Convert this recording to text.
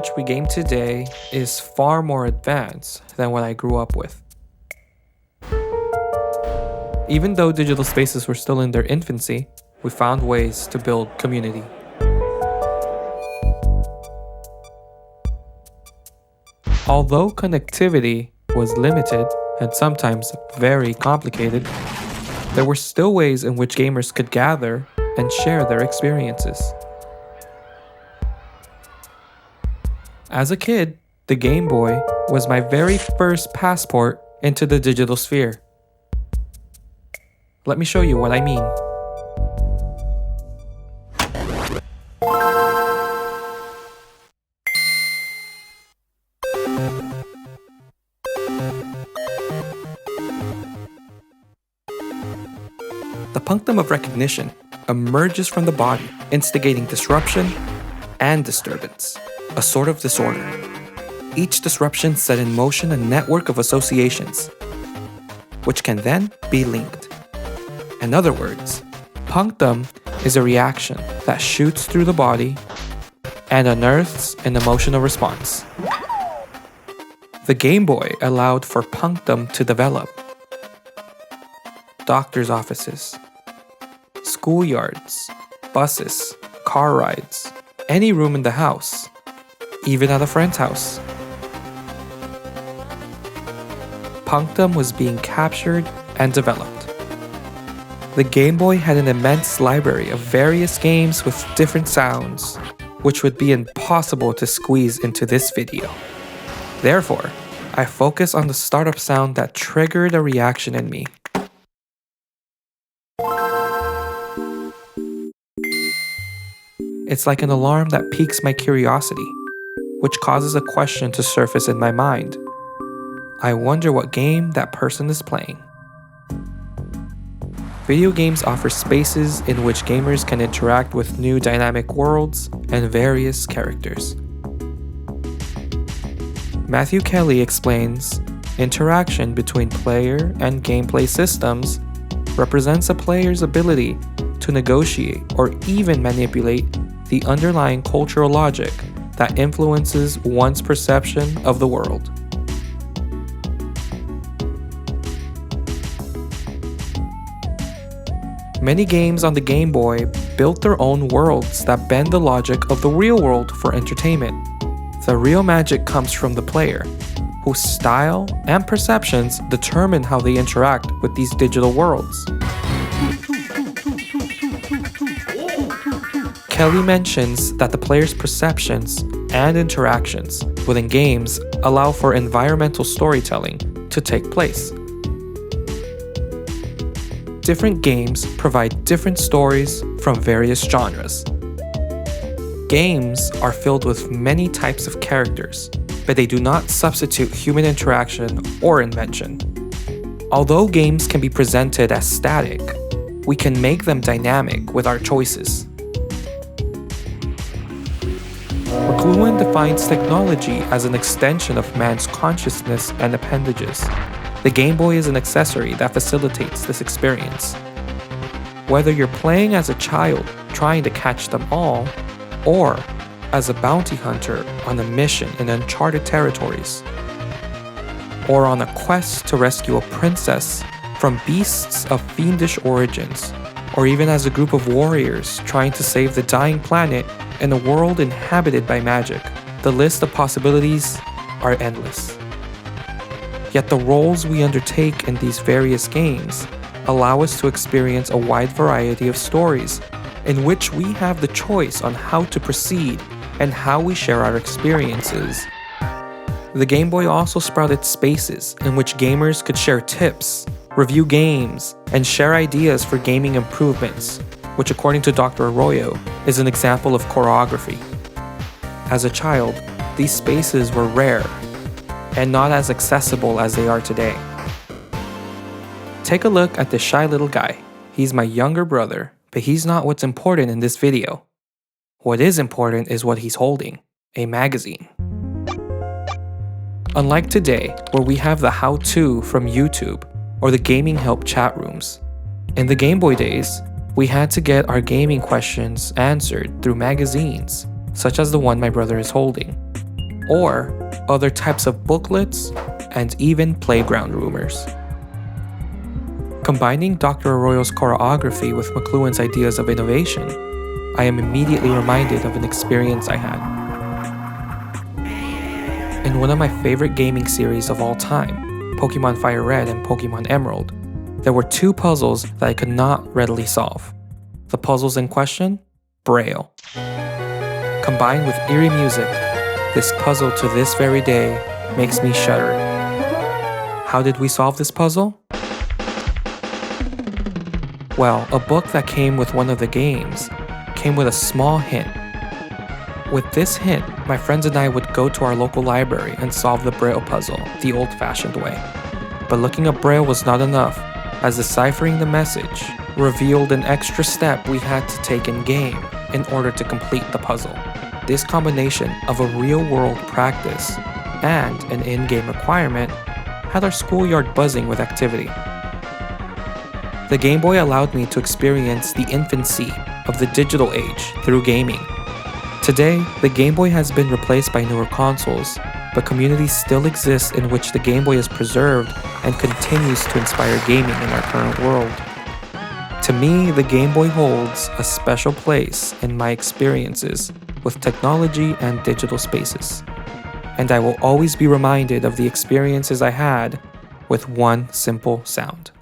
much we game today is far more advanced than what I grew up with. Even though digital spaces were still in their infancy, we found ways to build community. Although connectivity was limited and sometimes very complicated, there were still ways in which gamers could gather and share their experiences. As a kid, the Game Boy was my very first passport into the digital sphere. Let me show you what I mean. The punctum of recognition emerges from the body, instigating disruption and disturbance, a sort of disorder. Each disruption set in motion a network of associations, which can then be linked. In other words, punctum is a reaction that shoots through the body and unearths an emotional response. The Game Boy allowed for punctum to develop. Doctors' offices, schoolyards, buses, car rides, any room in the house, even at a friend's house. Punctum was being captured and developed. The Game Boy had an immense library of various games with different sounds, which would be impossible to squeeze into this video. Therefore, I focus on the startup sound that triggered a reaction in me. It's like an alarm that piques my curiosity, which causes a question to surface in my mind. I wonder what game that person is playing. Video games offer spaces in which gamers can interact with new dynamic worlds and various characters. Matthew Kelly explains, interaction between player and gameplay systems represents a player's ability to negotiate or even manipulate the underlying cultural logic that influences one's perception of the world. Many games on the Game Boy built their own worlds that bend the logic of the real world for entertainment. The real magic comes from the player, whose style and perceptions determine how they interact with these digital worlds. Kelly mentions that the player's perceptions and interactions within games allow for environmental storytelling to take place. Different games provide different stories from various genres. Games are filled with many types of characters, but they do not substitute human interaction or invention. Although games can be presented as static, we can make them dynamic with our choices. McLuhan defines technology as an extension of man's consciousness and appendages. The Game Boy is an accessory that facilitates this experience. Whether you're playing as a child trying to catch them all, or as a bounty hunter on a mission in uncharted territories, or on a quest to rescue a princess from beasts of fiendish origins, or even as a group of warriors trying to save the dying planet in a world inhabited by magic, the list of possibilities are endless. Yet the roles we undertake in these various games allow us to experience a wide variety of stories in which we have the choice on how to proceed and how we share our experiences. The Game Boy also sprouted spaces in which gamers could share tips, review games, and share ideas for gaming improvements, which according to Dr. Arroyo is an example of choreography. As a child, these spaces were rare and not as accessible as they are today. Take a look at this shy little guy. He's my younger brother, but he's not what's important in this video. What is important is what he's holding, a magazine. Unlike today, where we have the how-to from YouTube or the gaming help chat rooms, in the Game Boy days, we had to get our gaming questions answered through magazines, such as the one my brother is holding. or other types of booklets, and even playground rumors. Combining Dr. Arroyo's choreography with McLuhan's ideas of innovation, I am immediately reminded of an experience I had. In one of my favorite gaming series of all time, Pokemon Fire Red and Pokemon Emerald, there were two puzzles that I could not readily solve. The puzzles in question? Braille. Combined with eerie music, this puzzle to this very day makes me shudder. How did we solve this puzzle? Well, a book that came with one of the games came with a small hint. With this hint, my friends and I would go to our local library and solve the Braille puzzle the old-fashioned way. But looking up Braille was not enough, as deciphering the message revealed an extra step we had to take in-game in order to complete the puzzle. This combination of a real-world practice and an in-game requirement had our schoolyard buzzing with activity. The Game Boy allowed me to experience the infancy of the digital age through gaming. Today, the Game Boy has been replaced by newer consoles, but communities still exist in which the Game Boy is preserved and continues to inspire gaming in our current world. To me, the Game Boy holds a special place in my experiences with technology and digital spaces, and I will always be reminded of the experiences I had with one simple sound.